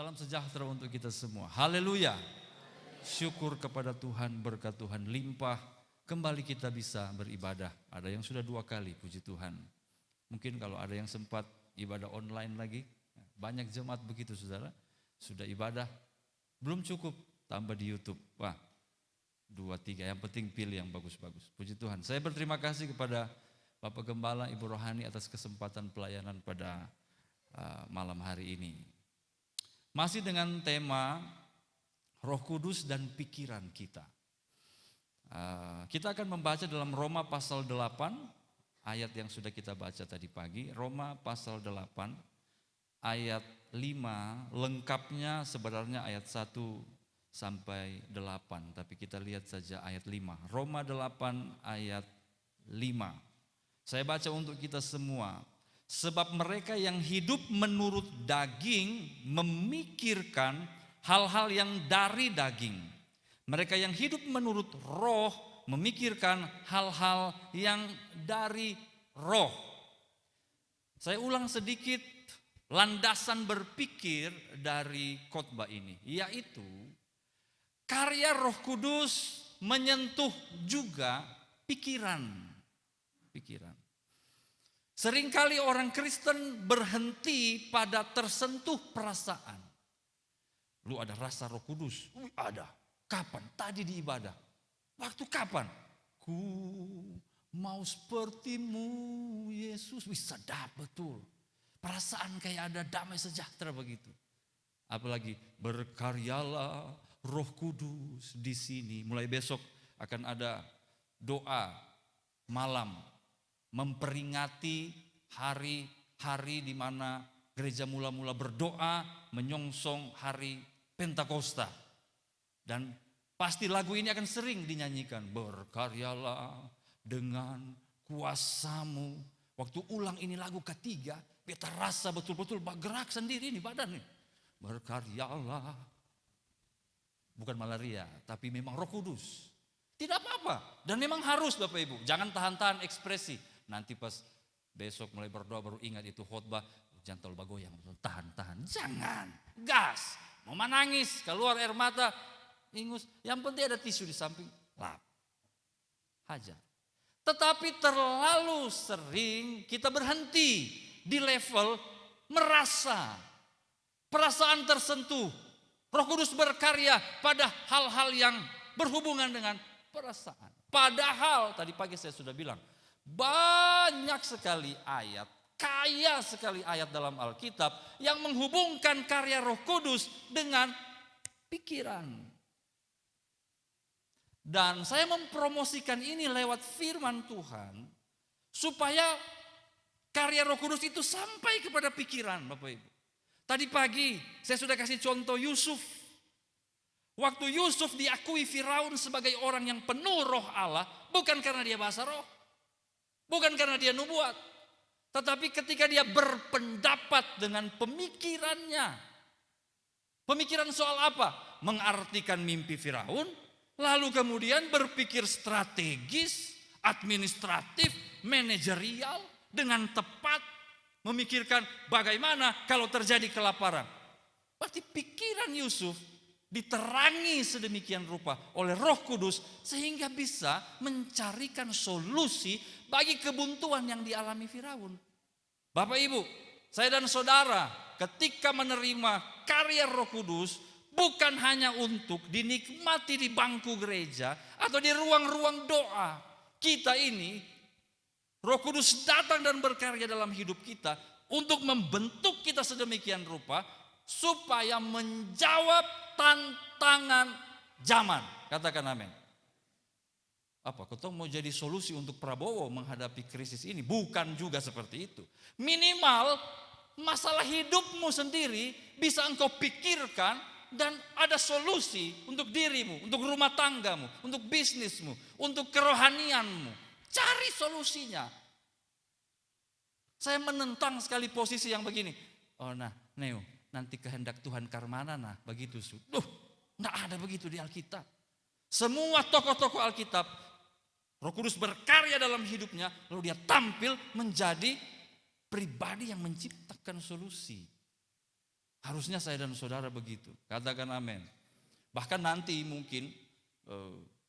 Salam sejahtera untuk kita semua. Haleluya. Syukur kepada Tuhan, berkat Tuhan limpah. Kembali kita bisa beribadah. Ada yang sudah 2 kali, puji Tuhan. Mungkin kalau ada yang sempat ibadah online lagi. Banyak jemaat begitu saudara. Sudah ibadah, belum cukup, tambah di YouTube. Wah, 2, 3, yang penting pilih yang bagus-bagus. Puji Tuhan. Saya berterima kasih kepada Bapak Gembala, Ibu Rohani atas kesempatan pelayanan pada malam hari ini. Masih dengan tema Roh Kudus dan pikiran kita. Kita akan membaca dalam Roma pasal 8, ayat yang sudah kita baca tadi pagi. Roma pasal 8, ayat 5, lengkapnya sebenarnya ayat 1 sampai 8. Tapi kita lihat saja ayat 5. Roma 8 ayat 5. Saya baca untuk kita semua. Sebab mereka yang hidup menurut daging memikirkan hal-hal yang dari daging. Mereka yang hidup menurut roh memikirkan hal-hal yang dari roh. Saya ulang sedikit landasan berpikir dari khotbah ini, yaitu karya Roh Kudus menyentuh juga pikiran. Seringkali orang Kristen berhenti pada tersentuh perasaan. Lu ada rasa Roh Kudus? Ada. Kapan? Tadi di ibadah. Waktu kapan? Ku mau sepertimu Yesus. Wih, sedap betul. Perasaan kayak ada damai sejahtera begitu. Apalagi berkaryalah Roh Kudus di sini. Mulai besok akan ada doa malam memperingati hari-hari di mana gereja mula-mula berdoa menyongsong hari Pentakosta. Dan pasti lagu ini akan sering dinyanyikan. Berkaryalah dengan kuasamu. Waktu ulang ini lagu ketiga, kita rasa betul-betul bergerak sendiri ini badan nih. Berkaryalah. Bukan malaria, tapi memang Roh Kudus. Tidak apa-apa. Dan memang harus Bapak Ibu. Jangan tahan-tahan ekspresi. Nanti pas besok mulai berdoa baru ingat itu khotbah. Jangan terlalu bergoyang. Tahan-tahan. Jangan. Gas. Mau menangis. Keluar air mata. Ingus. Yang penting ada tisu di samping. Lap. Hajar. Tetapi terlalu sering kita berhenti di level merasa. Perasaan tersentuh. Roh Kudus berkarya pada hal-hal yang berhubungan dengan perasaan. Padahal tadi pagi saya sudah bilang, banyak sekali ayat, kaya sekali ayat dalam Alkitab yang menghubungkan karya Roh Kudus dengan pikiran. Dan saya mempromosikan ini lewat firman Tuhan supaya karya Roh Kudus itu sampai kepada pikiran Bapak Ibu. Tadi pagi saya sudah kasih contoh Yusuf. Waktu Yusuf diakui Firaun sebagai orang yang penuh roh Allah, bukan karena dia bahasa roh, bukan karena dia nubuat, tetapi ketika dia berpendapat dengan pemikirannya. Pemikiran soal apa? Mengartikan mimpi Firaun, lalu kemudian berpikir strategis, administratif, manajerial, dengan tepat, memikirkan bagaimana kalau terjadi kelaparan. Berarti pikiran Yusuf diterangi sedemikian rupa oleh Roh Kudus sehingga bisa mencarikan solusi bagi kebuntuan yang dialami Firaun. Bapak Ibu, saya dan saudara ketika menerima karya Roh Kudus bukan hanya untuk dinikmati di bangku gereja atau di ruang-ruang doa. Kita ini Roh Kudus datang dan berkarya dalam hidup kita untuk membentuk kita sedemikian rupa supaya menjawab tantangan zaman. Katakan amin. Apa? Kau mau jadi solusi untuk Prabowo menghadapi krisis ini? Bukan juga seperti itu. Minimal masalah hidupmu sendiri bisa engkau pikirkan dan ada solusi untuk dirimu, untuk rumah tanggamu, untuk bisnismu, untuk kerohanianmu. Cari solusinya. Saya menentang sekali posisi yang begini. Oh nah, Neo, nanti kehendak Tuhan karmana nah, begitu. Enggak ada begitu di Alkitab. Semua tokoh-tokoh Alkitab, Roh Kudus berkarya dalam hidupnya, lalu dia tampil menjadi pribadi yang menciptakan solusi. Harusnya saya dan saudara begitu. Katakan amin. Bahkan nanti mungkin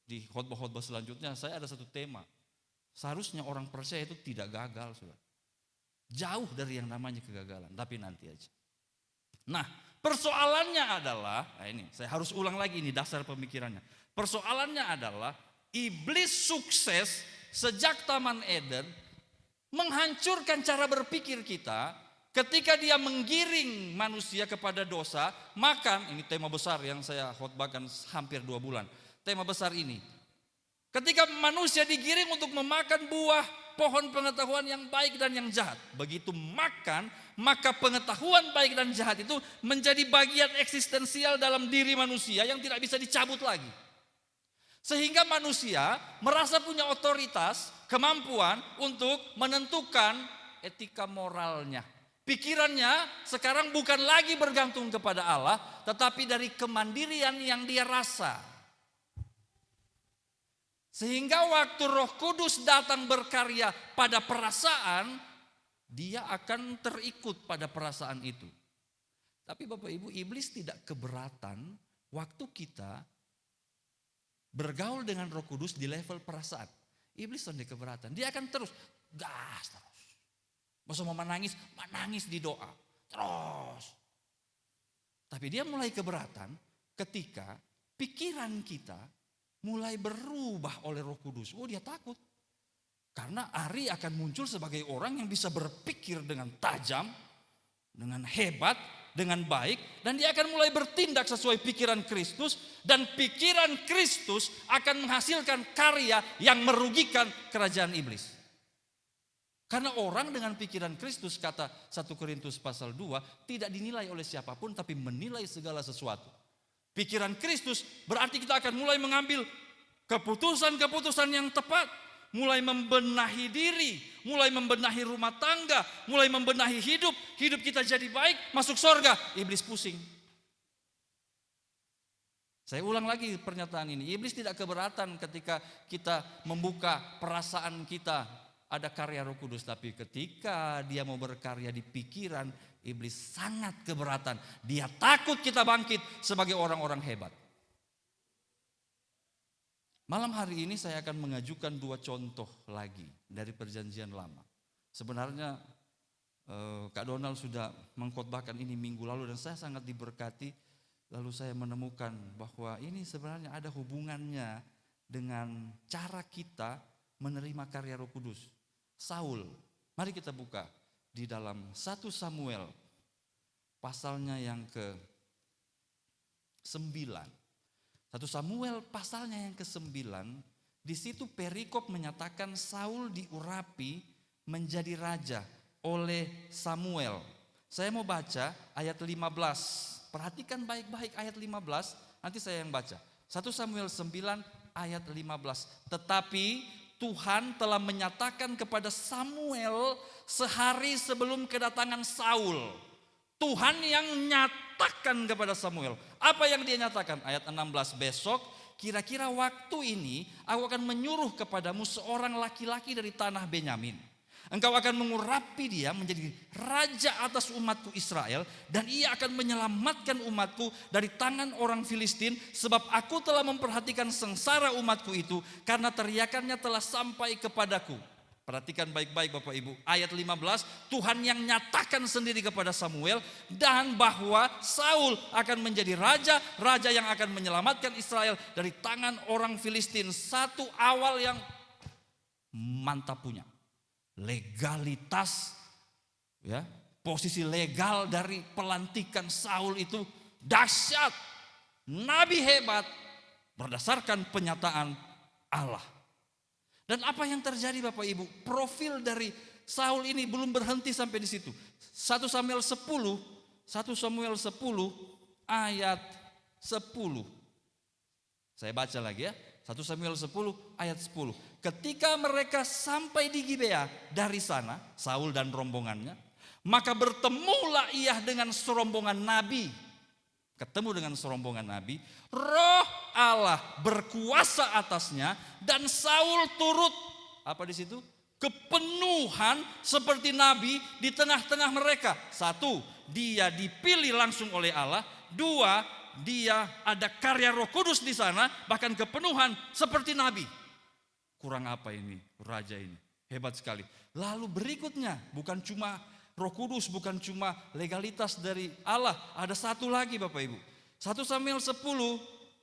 di khotbah-khotbah selanjutnya saya ada satu tema. Seharusnya orang percaya itu tidak gagal, saudara. Jauh dari yang namanya kegagalan, tapi nanti aja. Nah, persoalannya adalah, nah ini saya harus ulang lagi ini dasar pemikirannya. Persoalannya adalah iblis sukses sejak Taman Eden menghancurkan cara berpikir kita. Ketika dia menggiring manusia kepada dosa, makan, ini tema besar yang saya khotbahkan hampir 2 bulan. Tema besar ini. Ketika manusia digiring untuk memakan buah pohon pengetahuan yang baik dan yang jahat. Begitu makan, maka pengetahuan baik dan jahat itu menjadi bagian eksistensial dalam diri manusia yang tidak bisa dicabut lagi. Sehingga manusia merasa punya otoritas, kemampuan untuk menentukan etika moralnya. Pikirannya sekarang bukan lagi bergantung kepada Allah, tetapi dari kemandirian yang dia rasa. Sehingga waktu Roh Kudus datang berkarya pada perasaan, dia akan terikut pada perasaan itu. Tapi Bapak Ibu, iblis tidak keberatan waktu kita bergaul dengan Roh Kudus di level perasaan. Iblis tidak keberatan, dia akan terus gas terus. Masa mau menangis di doa. Terus. Tapi dia mulai keberatan ketika pikiran kita mulai berubah oleh Roh Kudus. Oh, dia takut. Karena Ari akan muncul sebagai orang yang bisa berpikir dengan tajam, dengan hebat, dengan baik. Dan dia akan mulai bertindak sesuai pikiran Kristus. Dan pikiran Kristus akan menghasilkan karya yang merugikan kerajaan iblis. Karena orang dengan pikiran Kristus, kata 1 Korintus pasal 2, tidak dinilai oleh siapapun tapi menilai segala sesuatu. Pikiran Kristus berarti kita akan mulai mengambil keputusan-keputusan yang tepat. Mulai membenahi diri, mulai membenahi rumah tangga, mulai membenahi hidup. Hidup kita jadi baik, masuk surga, iblis pusing. Saya ulang lagi pernyataan ini. Iblis tidak keberatan ketika kita membuka perasaan kita. Ada karya Roh Kudus, tapi ketika dia mau berkarya di pikiran, iblis sangat keberatan. Dia takut kita bangkit sebagai orang-orang hebat. Malam hari ini saya akan mengajukan 2 contoh lagi dari perjanjian lama. Sebenarnya Kak Donald sudah mengkhotbahkan ini minggu lalu dan saya sangat diberkati. Lalu saya menemukan bahwa ini sebenarnya ada hubungannya dengan cara kita menerima karya Roh Kudus. Saul, mari kita buka di dalam 1 Samuel pasalnya yang ke-9. 1 Samuel pasalnya yang ke-9, di situ perikop menyatakan Saul diurapi menjadi raja oleh Samuel. Saya mau baca ayat 15. Perhatikan baik-baik ayat 15, nanti saya yang baca. 1 Samuel 9 ayat 15. Tetapi Tuhan telah menyatakan kepada Samuel sehari sebelum kedatangan Saul. Tuhan yang nyatakan kepada Samuel. Apa yang dia nyatakan? Ayat 16, besok kira-kira waktu ini aku akan menyuruh kepadamu seorang laki-laki dari tanah Benyamin. Engkau akan mengurapi dia menjadi raja atas umatku Israel. Dan ia akan menyelamatkan umatku dari tangan orang Filistin. Sebab aku telah memperhatikan sengsara umatku itu. Karena teriakannya telah sampai kepadaku. Perhatikan baik-baik Bapak Ibu. Ayat 15, Tuhan yang nyatakan sendiri kepada Samuel. Dan bahwa Saul akan menjadi raja. Raja yang akan menyelamatkan Israel dari tangan orang Filistin. Satu awal yang mantap punya. Legalitas, ya, posisi legal dari pelantikan Saul itu dahsyat, nabi hebat berdasarkan penyataan Allah. Dan apa yang terjadi Bapak Ibu? Profil dari Saul ini belum berhenti sampai di situ. 1 Samuel 10 ayat 10. Saya baca lagi ya. 1 Samuel 10 ayat 10. Ketika mereka sampai di Gibea dari sana, Saul dan rombongannya, maka bertemulah ia dengan serombongan nabi. Ketemu dengan serombongan nabi, Roh Allah berkuasa atasnya dan Saul turut apa di situ? Kepenuhan seperti nabi di tengah-tengah mereka. 1, dia dipilih langsung oleh Allah. 2, dia ada karya Roh Kudus di sana, bahkan kepenuhan seperti nabi. Kurang apa ini raja ini? Hebat sekali. Lalu berikutnya, bukan cuma Roh Kudus, bukan cuma legalitas dari Allah. Ada satu lagi Bapak Ibu. 1 Samuel 10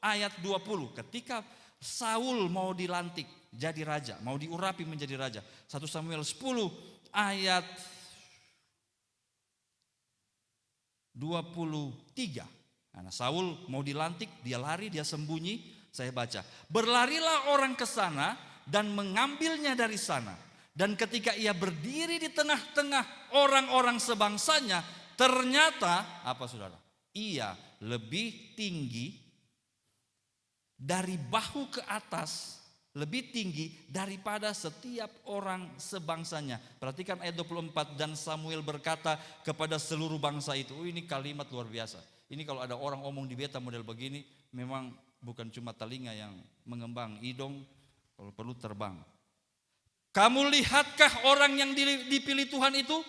ayat 20. Ketika Saul mau dilantik jadi raja, mau diurapi menjadi raja. 1 Samuel 10 ayat 23. Nah, Saul mau dilantik, dia lari, dia sembunyi. Saya baca. Berlarilah orang ke sana dan mengambilnya dari sana. Dan ketika ia berdiri di tengah-tengah orang-orang sebangsanya, ternyata apa saudara? Ia lebih tinggi dari bahu ke atas, lebih tinggi daripada setiap orang sebangsanya. Perhatikan ayat 24, dan Samuel berkata kepada seluruh bangsa itu. Ini kalimat luar biasa. Ini kalau ada orang omong di beta model begini, memang bukan cuma telinga yang mengembang, hidung kalau perlu terbang. Kamu lihatkah orang yang dipilih Tuhan itu?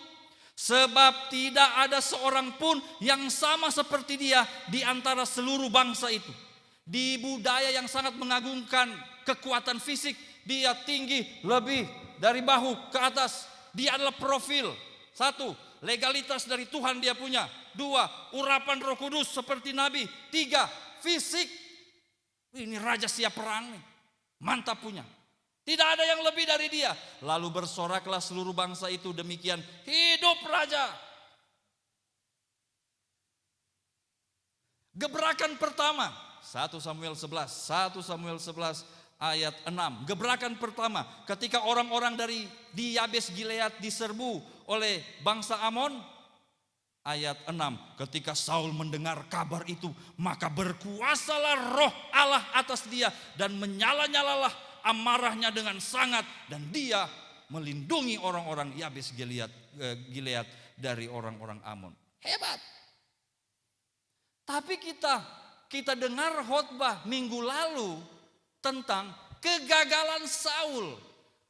Sebab tidak ada seorang pun yang sama seperti dia di antara seluruh bangsa itu. Di budaya yang sangat mengagungkan kekuatan fisik, dia tinggi lebih dari bahu ke atas. Dia adalah profil. 1, legalitas dari Tuhan dia punya. 2, urapan Roh Kudus seperti nabi. 3, fisik. Ini raja siap perang nih. Mantap punya. Tidak ada yang lebih dari dia. Lalu bersoraklah seluruh bangsa itu demikian. Hidup raja. Gebrakan pertama. 1 Samuel 11 ayat 6. Gebrakan pertama. Ketika orang-orang di Yabes Gilead diserbu oleh bangsa Amon. Ayat 6. Ketika Saul mendengar kabar itu, maka berkuasalah roh Allah atas dia. Dan menyala-nyalalah amarahnya dengan sangat, dan dia melindungi orang-orang Yabes Gilead dari orang-orang Amon. Hebat. Tapi kita dengar khotbah minggu lalu tentang kegagalan Saul.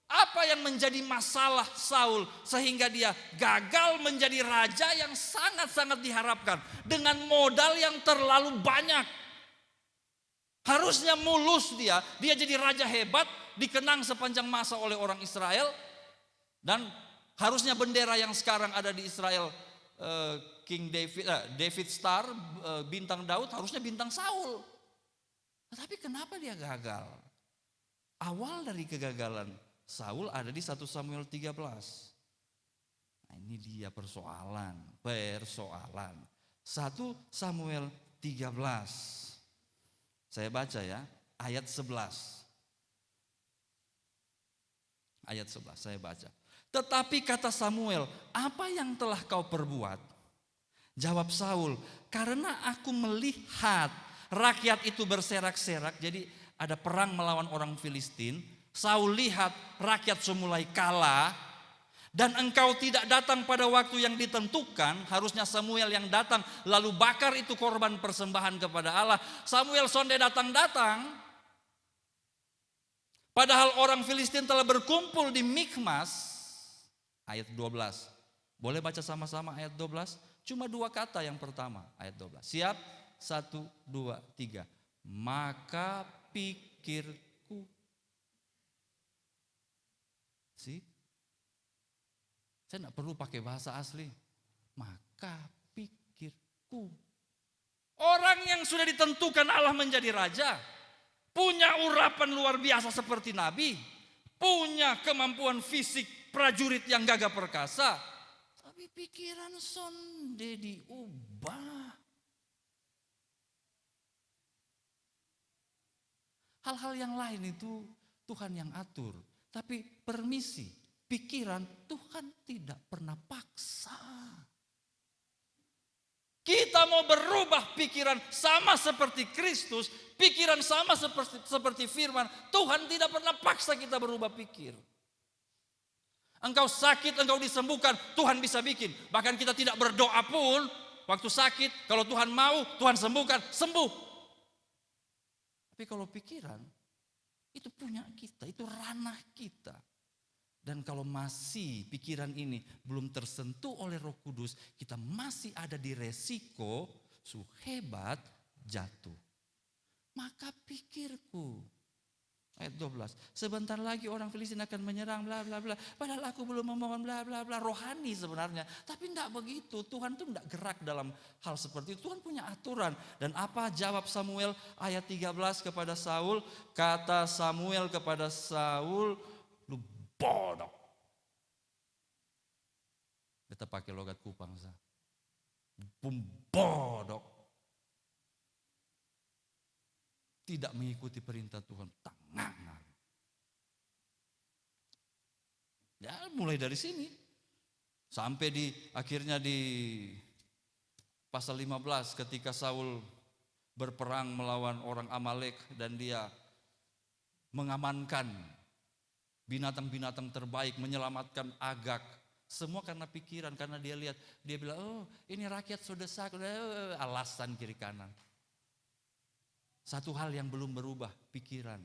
Apa yang menjadi masalah Saul sehingga dia gagal menjadi raja yang sangat-sangat diharapkan dengan modal yang terlalu banyak. Harusnya mulus dia jadi raja hebat, dikenang sepanjang masa oleh orang Israel. Dan harusnya bendera yang sekarang ada di Israel, King David Star, bintang Daud, harusnya bintang Saul. Tetapi kenapa dia gagal? Awal dari kegagalan Saul ada di 1 Samuel 13. Nah, ini dia persoalan. 1 Samuel 13. Saya baca ya, ayat 11. Ayat 11 saya baca. Tetapi kata Samuel, apa yang telah kau perbuat? Jawab Saul, karena aku melihat rakyat itu berserak-serak. Jadi ada perang melawan orang Filistin. Saul lihat rakyat semulai kalah. Dan engkau tidak datang pada waktu yang ditentukan. Harusnya Samuel yang datang lalu bakar itu korban persembahan kepada Allah. Samuel sonde datang-datang. Padahal orang Filistin telah berkumpul di Mikmas. Ayat 12. Boleh baca sama-sama ayat 12? Cuma 2 kata yang pertama ayat 12. Siap? 1, 2, 3. Maka pikirku. Saya tidak perlu pakai bahasa asli. Maka pikirku. Orang yang sudah ditentukan Allah menjadi raja. Punya urapan luar biasa seperti nabi. Punya kemampuan fisik prajurit yang gagah perkasa. Tapi pikiran sonde diubah. Hal-hal yang lain itu Tuhan yang atur. Tapi permisi. Pikiran Tuhan tidak pernah paksa. Kita mau berubah pikiran sama seperti Kristus, pikiran sama seperti firman, Tuhan tidak pernah paksa kita berubah pikir. Engkau sakit, engkau disembuhkan, Tuhan bisa bikin. Bahkan kita tidak berdoa pun, waktu sakit, kalau Tuhan mau, Tuhan sembuhkan, sembuh. Tapi kalau pikiran, itu punya kita, itu ranah kita. Dan kalau masih pikiran ini belum tersentuh oleh Roh Kudus, kita masih ada di resiko hebat jatuh. Maka pikirku, ayat 12, sebentar lagi orang Filistin akan menyerang bla bla bla. Padahal aku belum memohon bla bla bla. Rohani sebenarnya, tapi tidak begitu. Tuhan tuh tidak gerak dalam hal seperti itu. Tuhan punya aturan. Dan apa jawab Samuel ayat 13 kepada Saul? Kata Samuel kepada Saul, lu bodoh. Kita pakai logat Kupang sah. Bodoh. Tidak mengikuti perintah Tuhan. Tangan. Ya mulai dari sini. Sampai akhirnya di pasal 15 ketika Saul berperang melawan orang Amalek dan dia mengamankan binatang-binatang terbaik, menyelamatkan Agag. Semua karena pikiran, karena dia lihat, dia bilang, oh ini rakyat sudah sakit, alasan kiri kanan. Satu hal yang belum berubah, pikiran.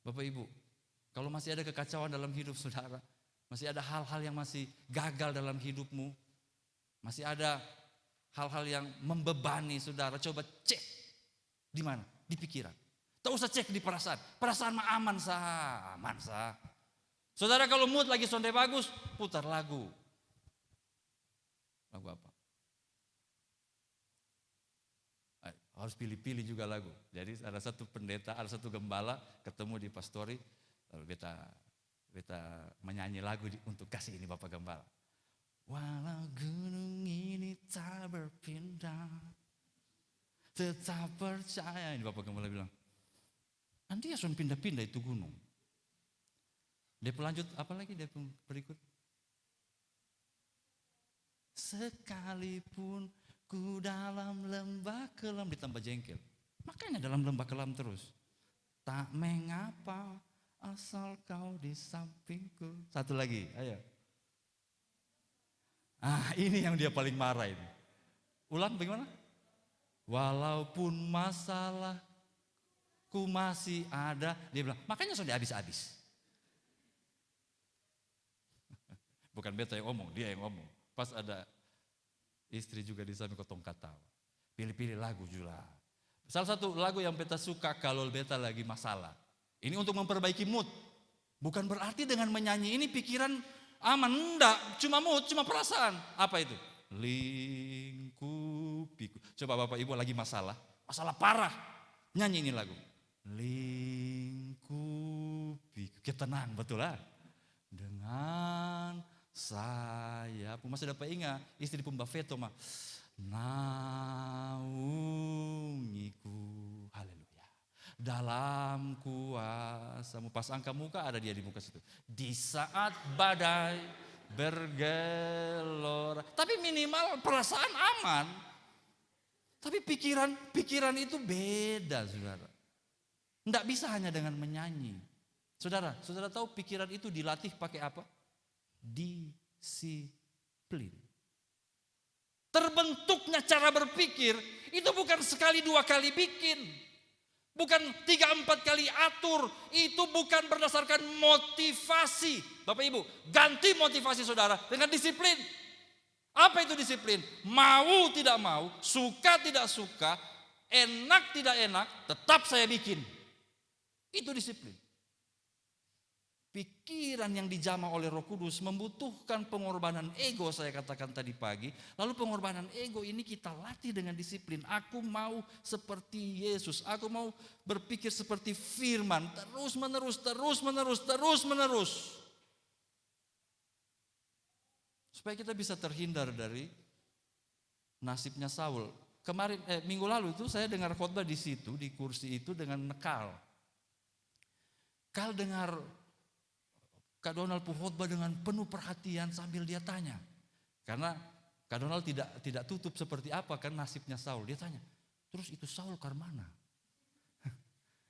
Bapak Ibu, kalau masih ada kekacauan dalam hidup saudara, masih ada hal-hal yang masih gagal dalam hidupmu, masih ada hal-hal yang membebani saudara, coba cek di mana? Di pikiran. Tak usah cek di perasaan. Perasaan mah aman sah, aman sah. Saudara kalau mood lagi sonde bagus, putar lagu. Lagu apa? Harus pilih-pilih juga lagu. Jadi ada satu pendeta, ada satu gembala ketemu di pastori, lalu beta menyanyi lagu untuk kasih ini Bapak Gembala. Walau gunung ini tak berpindah, tetap percaya. Ini Bapak Gembala bilang, nanti ya pindah-pindah itu gunung. Dia pelanjut apa lagi dia berikut? Sekalipun ku dalam lembah kelam, ditambah jengkel. Makanya dalam lembah kelam terus. Tak mengapa asal kau di sampingku. Satu lagi, ayo. Ini yang dia paling marah ini. Ulang bagaimana? Walaupun masalahku masih ada, dia bilang, makanya sudah habis-habis. Bukan beta yang ngomong, dia yang ngomong. Pas ada istri juga di sana kotong katawa. Pilih-pilih lagu juga. Salah satu lagu yang beta suka kalau beta lagi masalah. Ini untuk memperbaiki mood. Bukan berarti dengan menyanyi ini pikiran aman. Enggak, cuma mood, cuma perasaan. Apa itu? Lingkupiku. Coba Bapak Ibu lagi masalah parah. Nyanyi ini lagu. Lingkupiku. Kita tenang, betul lah. Dengan saya, masih dapat ingat istri Pumbaveto mah naungiku, haleluya, dalam kuasamu. Pas angka muka ada dia di muka situ. Di saat badai bergelora, tapi minimal perasaan aman. Tapi pikiran itu beda, saudara. Tidak bisa hanya dengan menyanyi. Saudara tahu pikiran itu dilatih pakai apa? Disiplin. Terbentuknya cara berpikir itu bukan sekali dua kali bikin. Bukan 3-4 kali atur. Itu bukan berdasarkan motivasi. Bapak Ibu, ganti motivasi saudara dengan disiplin. Apa itu disiplin? Mau tidak mau, suka tidak suka, enak tidak enak, tetap saya bikin. Itu disiplin. Pikiran yang dijamah oleh Roh Kudus membutuhkan pengorbanan ego, saya katakan tadi pagi. Lalu pengorbanan ego ini kita latih dengan disiplin. Aku mau seperti Yesus, aku mau berpikir seperti firman, terus menerus. Supaya kita bisa terhindar dari nasibnya Saul. Minggu lalu itu saya dengar khotbah di situ, di kursi itu dengan Kal dengar Kak Donald khotbah dengan penuh perhatian sambil dia tanya. Karena Kak Donald tidak tutup seperti apa kan nasibnya Saul. Dia tanya, terus itu Saul ke mana?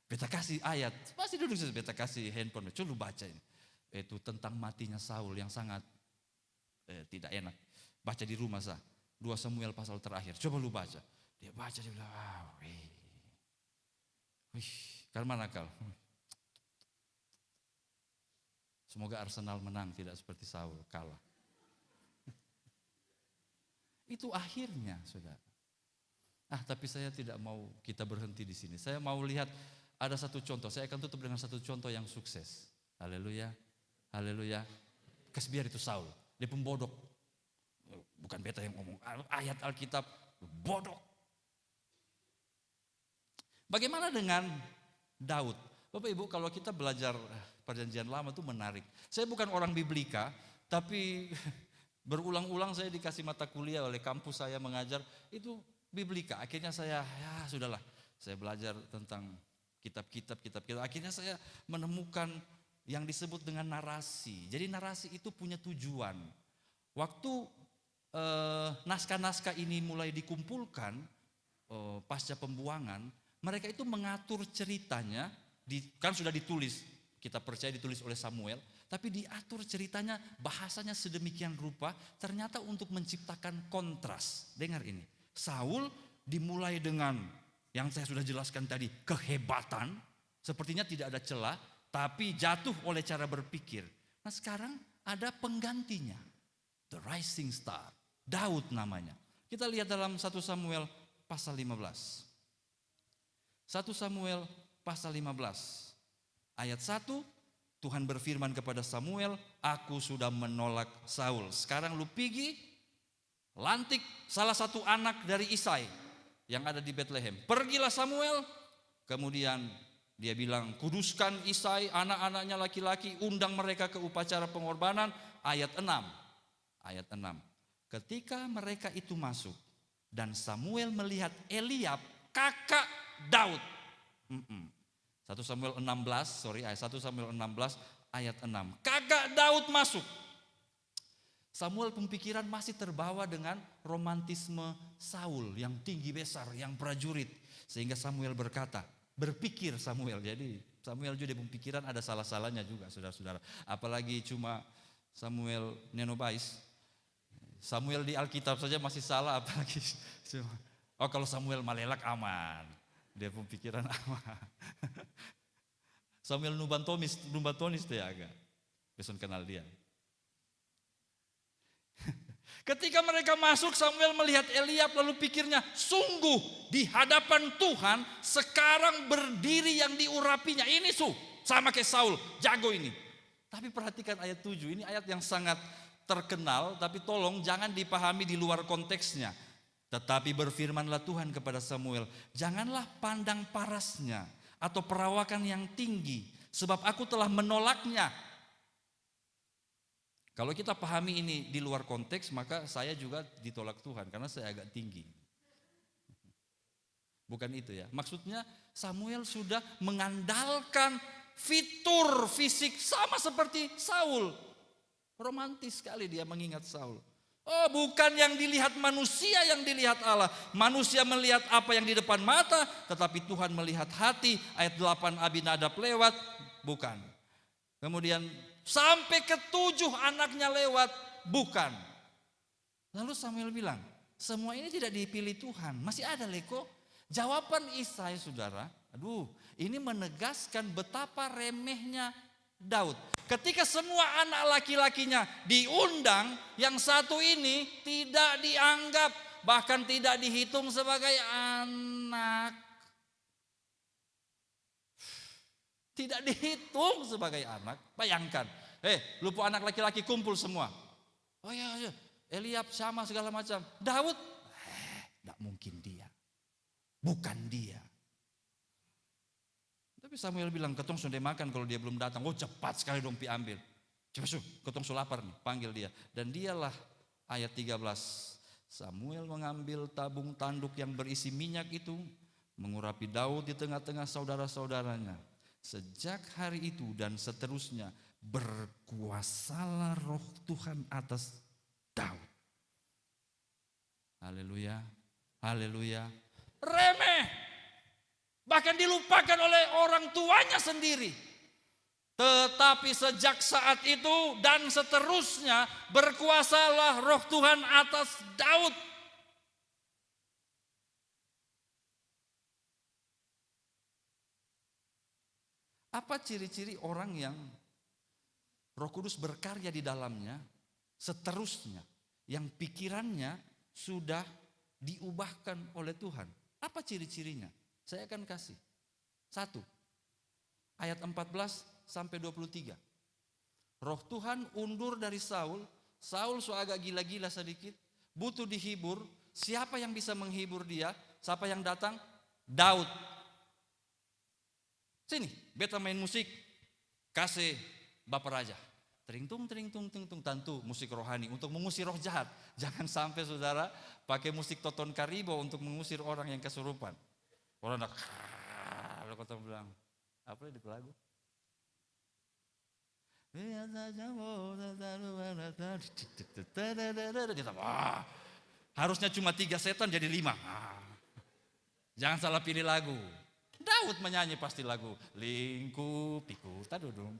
Beta kasih ayat, masih duduk saja, beta kasih handphone. Coba lu baca ini. Itu tentang matinya Saul yang sangat tidak enak. Baca di rumah sah. 2 Samuel pasal terakhir. Coba lu baca. Dia baca, dia bilang, ke mana Kal? Semoga Arsenal menang, tidak seperti Saul kalah. Itu akhirnya, saudara. Tapi saya tidak mau kita berhenti di sini. Saya mau lihat ada satu contoh. Saya akan tutup dengan satu contoh yang sukses. Haleluya, haleluya. Biar itu Saul, dia pembodok. Bukan beta yang ngomong, ayat Alkitab bodok. Bagaimana dengan Daud? Bapak Ibu, kalau kita belajar Perjanjian Lama itu menarik. Saya bukan orang biblika, tapi berulang-ulang saya dikasih mata kuliah oleh kampus saya mengajar itu biblika. Akhirnya saya, sudahlah, saya belajar tentang kitab-kitab. Akhirnya saya menemukan yang disebut dengan narasi. Jadi narasi itu punya tujuan. Waktu naskah-naskah ini mulai dikumpulkan pasca pembuangan, mereka itu mengatur ceritanya, kan sudah ditulis, kita percaya ditulis oleh Samuel, tapi diatur ceritanya, bahasanya sedemikian rupa, ternyata untuk menciptakan kontras. Dengar ini, Saul dimulai dengan yang saya sudah jelaskan tadi, kehebatan, sepertinya tidak ada celah, tapi jatuh oleh cara berpikir. Nah sekarang ada penggantinya, the rising star, Daud namanya. Kita lihat dalam 1 Samuel pasal 15. 1 Samuel pasal 15 ayat 1, Tuhan berfirman kepada Samuel, aku sudah menolak Saul. Sekarang lu pergi, lantik salah satu anak dari Isai yang ada di Bethlehem. Pergilah Samuel, kemudian dia bilang, kuduskan Isai, anak-anaknya laki-laki, undang mereka ke upacara pengorbanan. Ayat 6. Ayat 6. Ketika mereka itu masuk dan Samuel melihat Eliab, kakak Daud. 1 Samuel 16, ayat 1 Samuel 16 ayat 6. Kakak Daud masuk. Samuel pemikiran masih terbawa dengan romantisme Saul yang tinggi besar, yang prajurit. Sehingga Samuel berkata, berpikir Samuel, jadi Samuel juga pemikiran ada salah-salahnya juga saudara-saudara. Apalagi cuma Samuel Nenobais. Samuel di Alkitab saja masih salah, apalagi kalau Samuel Malelak aman. Dia pemikiran aman. Samuel Nubantonis dia agak. Beson kenal dia. Ketika mereka masuk, Samuel melihat Eliab lalu pikirnya, sungguh di hadapan Tuhan sekarang berdiri yang diurapinya. Ini sama kayak Saul, jago ini. Tapi perhatikan ayat 7, ini ayat yang sangat terkenal, tapi tolong jangan dipahami di luar konteksnya. Tetapi berfirmanlah Tuhan kepada Samuel, janganlah pandang parasnya atau perawakan yang tinggi, sebab aku telah menolaknya. Kalau kita pahami ini di luar konteks, maka saya juga ditolak Tuhan karena saya agak tinggi. Bukan itu ya. Maksudnya Samuel sudah mengandalkan fitur fisik sama seperti Saul. Romantis sekali dia mengingat Saul. Oh, bukan yang dilihat manusia, yang dilihat Allah. Manusia melihat apa yang di depan mata, tetapi Tuhan melihat hati. Ayat 8 Abinadab lewat, bukan. Kemudian sampai ke-7 anaknya lewat, bukan. Lalu Samuel bilang, semua ini tidak dipilih Tuhan, masih ada leko. Jawaban Isai saudara, ini menegaskan betapa remehnya Daud. Ketika semua anak laki-lakinya diundang, yang satu ini tidak dianggap, bahkan tidak dihitung sebagai anak. Tidak dihitung sebagai anak. Bayangkan, lupa anak laki-laki kumpul semua. Oh iya, Eliab sama segala macam. Daud, tidak mungkin dia. Bukan dia. Tapi Samuel bilang, ketong sudah makan kalau dia belum datang. Oh cepat sekali dong pi ambil. Cepat ketong sudah lapar nih, panggil dia. Dan dialah ayat 13. Samuel mengambil tabung tanduk yang berisi minyak itu, mengurapi Daud di tengah-tengah saudara-saudaranya. Sejak hari itu dan seterusnya berkuasalah roh Tuhan atas Daud. Haleluya, haleluya. Remeh, bahkan dilupakan oleh orang tuanya sendiri. Tetapi sejak saat itu dan seterusnya berkuasalah roh Tuhan atas Daud. Apa ciri-ciri orang yang Roh Kudus berkarya di dalamnya seterusnya. Yang pikirannya sudah diubahkan oleh Tuhan. Apa ciri-cirinya? Saya akan kasih. 1, ayat 14 sampai 23. Roh Tuhan undur dari Saul. Saul so agak gila-gila sedikit. Butuh dihibur. Siapa yang bisa menghibur dia? Siapa yang datang? Daud. Sini, beta main musik. Kasih Bapak Raja. Tering tung. Tentu musik rohani untuk mengusir roh jahat. Jangan sampai saudara pakai musik Toton Karibo untuk mengusir orang yang kesurupan. Orang lalu kata bilang, apa itu lagu? Harusnya cuma 3 setan jadi 5. Jangan salah pilih lagu. Daud menyanyi pasti lagu. Lingkup piku, tadudung.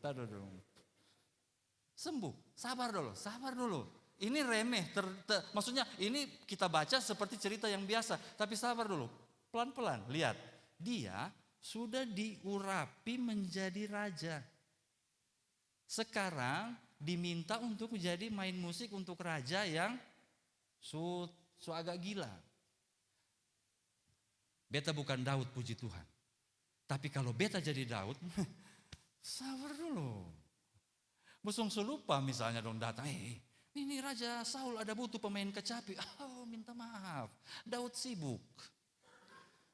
Sembuh, sabar dulu. Ini remeh, maksudnya ini kita baca seperti cerita yang biasa. Tapi sabar dulu, pelan-pelan. Lihat, dia sudah diurapi menjadi raja. Sekarang diminta untuk menjadi main musik untuk raja yang so agak gila. Beta bukan Daud, puji Tuhan. Tapi kalau beta jadi Daud, sabar dulu. Bosong lupa misalnya dong datang, ini Raja Saul ada butuh pemain kecapi. Minta maaf, Daud sibuk.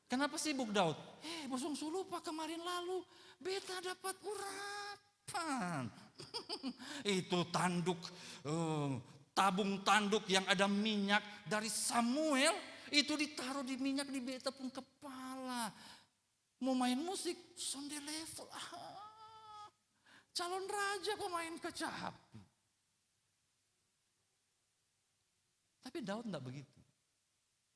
Kenapa sibuk Daud? Bosong lupa kemarin lalu beta dapat urapan. Itu tabung tanduk yang ada minyak dari Samuel, itu ditaruh di minyak di beta pun kepala. Mau main musik, sonde level. Calon raja kok main kecapi. Tapi Daud tidak begitu.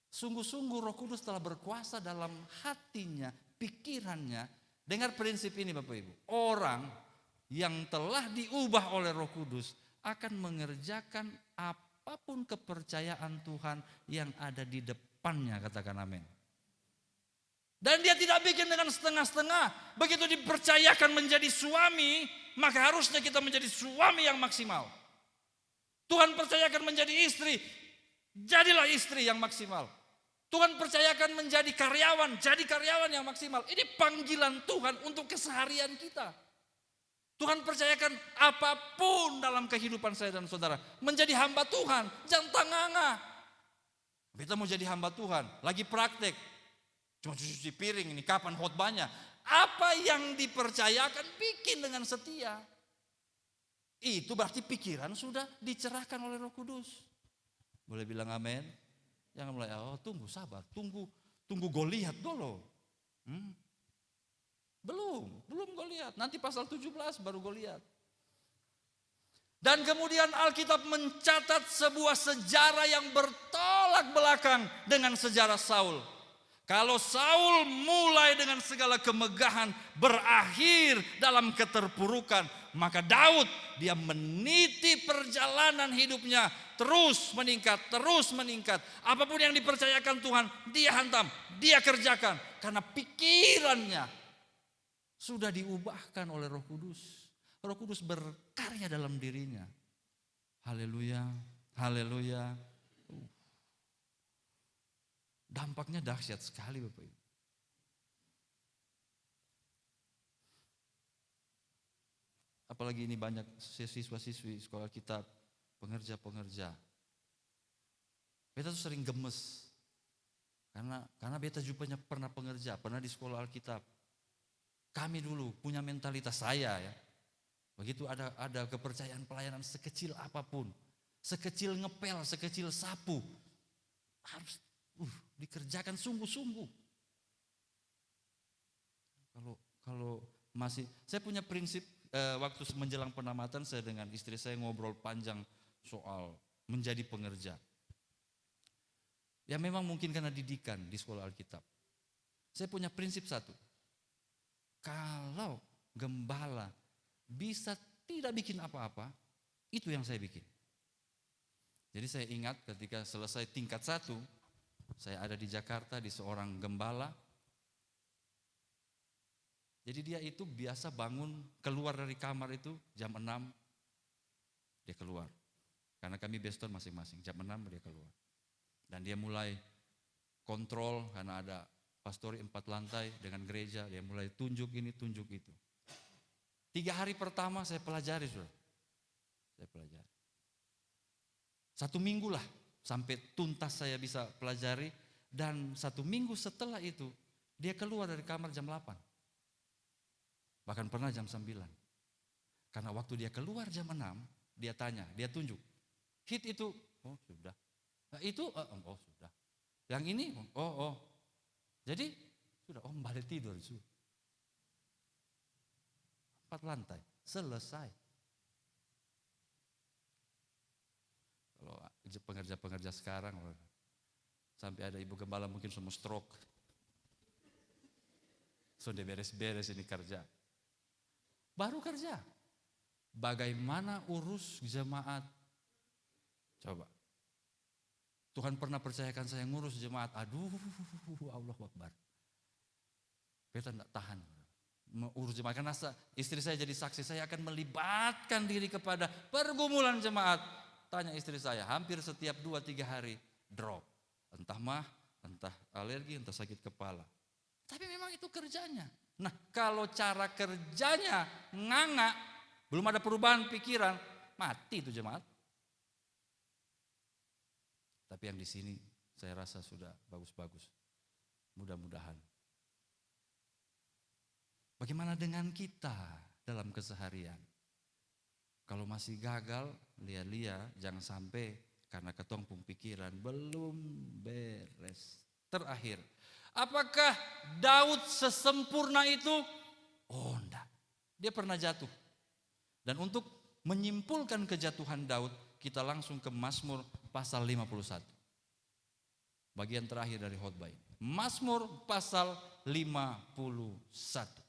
Sungguh-sungguh Roh Kudus telah berkuasa dalam hatinya, pikirannya. Dengar prinsip ini Bapak Ibu. Orang yang telah diubah oleh Roh Kudus akan mengerjakan apapun kepercayaan Tuhan yang ada di depannya, katakan amin. Dan dia tidak bikin dengan setengah-setengah. Begitu dipercayakan menjadi suami, maka harusnya kita menjadi suami yang maksimal. Tuhan percayakan menjadi istri, jadilah istri yang maksimal. Tuhan percayakan menjadi karyawan, jadi karyawan yang maksimal. Ini panggilan Tuhan untuk keseharian kita. Tuhan percayakan apapun dalam kehidupan saya dan saudara. Menjadi hamba Tuhan, jangan tanganga. Kita mau jadi hamba Tuhan, lagi praktek. Cuma cuci piring ini, kapan khotbahnya? Apa yang dipercayakan bikin dengan setia. Itu berarti pikiran sudah dicerahkan oleh Roh Kudus. Boleh bilang amin? Jangan mulai, tunggu sabar, tunggu Goliat dulu. Belum Goliat. Nanti pasal 17 baru Goliat. Dan kemudian Alkitab mencatat sebuah sejarah yang bertolak belakang dengan sejarah Saul. Kalau Saul mulai dengan segala kemegahan berakhir dalam keterpurukan, maka Daud dia meniti perjalanan hidupnya terus meningkat. Apapun yang dipercayakan Tuhan, dia hantam, dia kerjakan karena pikirannya sudah diubahkan oleh Roh Kudus. Roh Kudus berkarya dalam dirinya. Haleluya, haleluya. Dampaknya dahsyat sekali Bapak Ibu. Apalagi ini banyak siswa-siswi sekolah kitab, pengerja-pengerja. Beta tuh sering gemes. Karena beta juga pernah pengerja, pernah di sekolah Alkitab. Kami dulu punya mentalitas saya ya. Begitu ada kepercayaan pelayanan sekecil apapun. Sekecil ngepel, sekecil sapu. Harus dikerjakan sungguh-sungguh. Kalau masih, saya punya prinsip waktu menjelang penamatan saya dengan istri saya ngobrol panjang soal menjadi pengerja. Ya memang mungkin karena didikan di sekolah Alkitab. Saya punya prinsip satu. Kalau gembala bisa tidak bikin apa-apa, itu yang saya bikin. Jadi saya ingat ketika selesai tingkat 1, saya ada di Jakarta di seorang gembala. Jadi dia itu biasa bangun keluar dari kamar itu jam 6, dia keluar. Karena kami Beston masing-masing, jam 6 dia keluar. Dan dia mulai kontrol karena ada pastori 4 lantai dengan gereja, dia mulai tunjuk ini, tunjuk itu. 3 hari pertama saya pelajari, saudara. Saya pelajari. 1 minggu lah sampai tuntas saya bisa pelajari. Dan 1 minggu setelah itu dia keluar dari kamar jam 8. Bahkan pernah jam 9. Karena waktu dia keluar jam 6, dia tanya, dia tunjuk. Hit itu, oh sudah. Nah, itu, oh sudah. Yang ini, oh. Jadi sudah, balik tidur. 4 lantai, selesai. Kalau pengerja-pengerja sekarang, sampai ada ibu gembala mungkin semua stroke. Sudah beres-beres ini kerja. Baru kerja. Bagaimana urus jemaat? Coba. Tuhan pernah percayakan saya ngurus jemaat. Aduh, Allah Akbar. Kita tidak tahan. Urus jemaat. Karena istri saya jadi saksi. Saya akan melibatkan diri kepada pergumulan jemaat. Tanya istri saya, hampir setiap 2-3 hari drop. Entah entah alergi, entah sakit kepala. Tapi memang itu kerjanya. Nah, kalau cara kerjanya nganga, belum ada perubahan pikiran, mati itu jemaat. Tapi yang di sini saya rasa sudah bagus-bagus. Mudah-mudahan. Bagaimana dengan kita dalam keseharian? Kalau masih gagal, lia-lia, jangan sampai karena ketumpuk pikiran belum beres. Terakhir, apakah Daud sesempurna itu? Oh enggak, dia pernah jatuh. Dan untuk menyimpulkan kejatuhan Daud, kita langsung ke Mazmur pasal 51. Bagian terakhir dari khotbah ini. Mazmur pasal 51.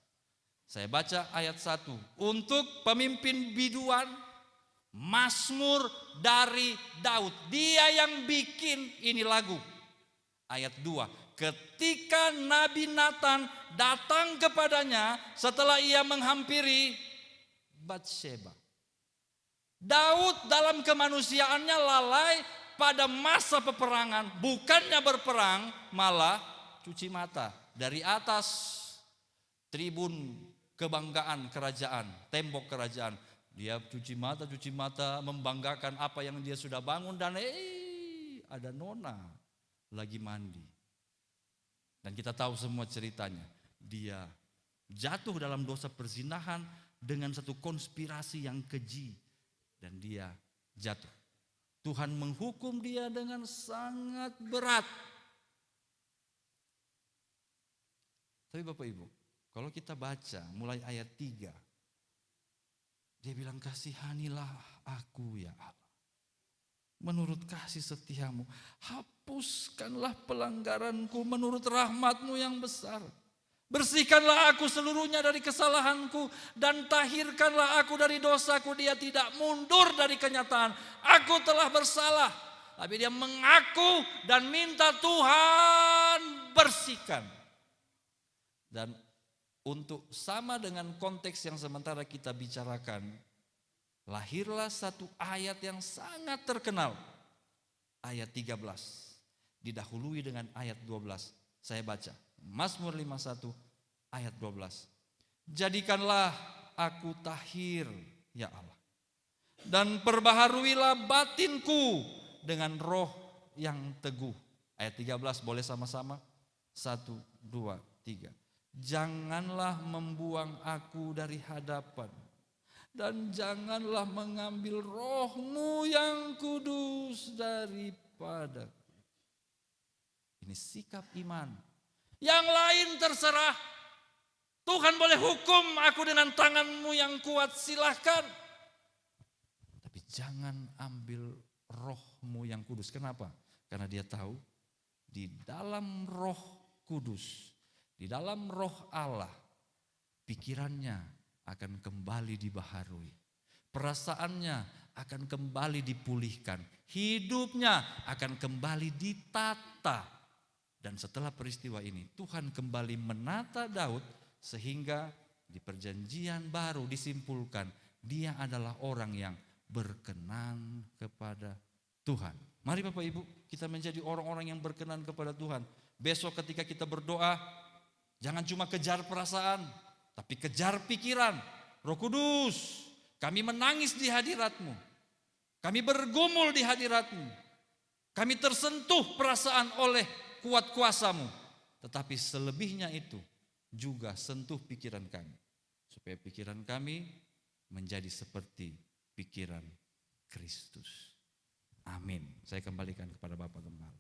Saya baca ayat 1. Untuk pemimpin biduan, Mazmur dari Daud. Dia yang bikin ini lagu. Ayat 2. Ketika Nabi Nathan datang kepadanya setelah ia menghampiri Batsheba. Daud dalam kemanusiaannya lalai pada masa peperangan. Bukannya berperang, malah cuci mata. Dari atas tribun kebanggaan kerajaan, tembok kerajaan. Dia cuci mata, membanggakan apa yang dia sudah bangun. Dan ada nona lagi mandi. Dan kita tahu semua ceritanya. Dia jatuh dalam dosa perzinahan dengan satu konspirasi yang keji. Dan dia jatuh. Tuhan menghukum dia dengan sangat berat. Tapi Bapak Ibu, kalau kita baca mulai ayat 3. Dia bilang, kasihanilah aku ya Allah. Menurut kasih setiamu, hapuskanlah pelanggaranku menurut rahmatmu yang besar. Bersihkanlah aku seluruhnya dari kesalahanku dan tahirkanlah aku dari dosaku. Dia tidak mundur dari kenyataan. Aku telah bersalah. Tapi dia mengaku dan minta Tuhan bersihkan. Dan untuk sama dengan konteks yang sementara kita bicarakan, lahirlah satu ayat yang sangat terkenal. Ayat 13. Didahului dengan ayat 12. Saya baca. Mazmur 51 ayat 12. Jadikanlah aku tahir ya Allah. Dan perbaharuilah batinku dengan roh yang teguh. Ayat 13 boleh sama-sama. 1, 2, 3. Janganlah membuang aku dari hadapan. Dan janganlah mengambil rohmu yang kudus daripadaku. Ini sikap iman. Yang lain terserah. Tuhan boleh hukum aku dengan tanganmu yang kuat, silahkan. Tapi jangan ambil rohmu yang kudus. Kenapa? Karena dia tahu di dalam roh kudus, di dalam roh Allah, pikirannya akan kembali dibaharui. Perasaannya akan kembali dipulihkan. Hidupnya akan kembali ditata. Dan setelah peristiwa ini, Tuhan kembali menata Daud sehingga di perjanjian baru disimpulkan dia adalah orang yang berkenan kepada Tuhan. Mari Bapak Ibu, kita menjadi orang-orang yang berkenan kepada Tuhan. Besok ketika kita berdoa, jangan cuma kejar perasaan, tapi kejar pikiran. Roh Kudus, kami menangis di hadirat-Mu. Kami bergumul di hadirat-Mu. Kami tersentuh perasaan oleh kuat kuasa-Mu. Tetapi selebihnya itu juga sentuh pikiran kami. Supaya pikiran kami menjadi seperti pikiran Kristus. Amin. Saya kembalikan kepada Bapak Gembala.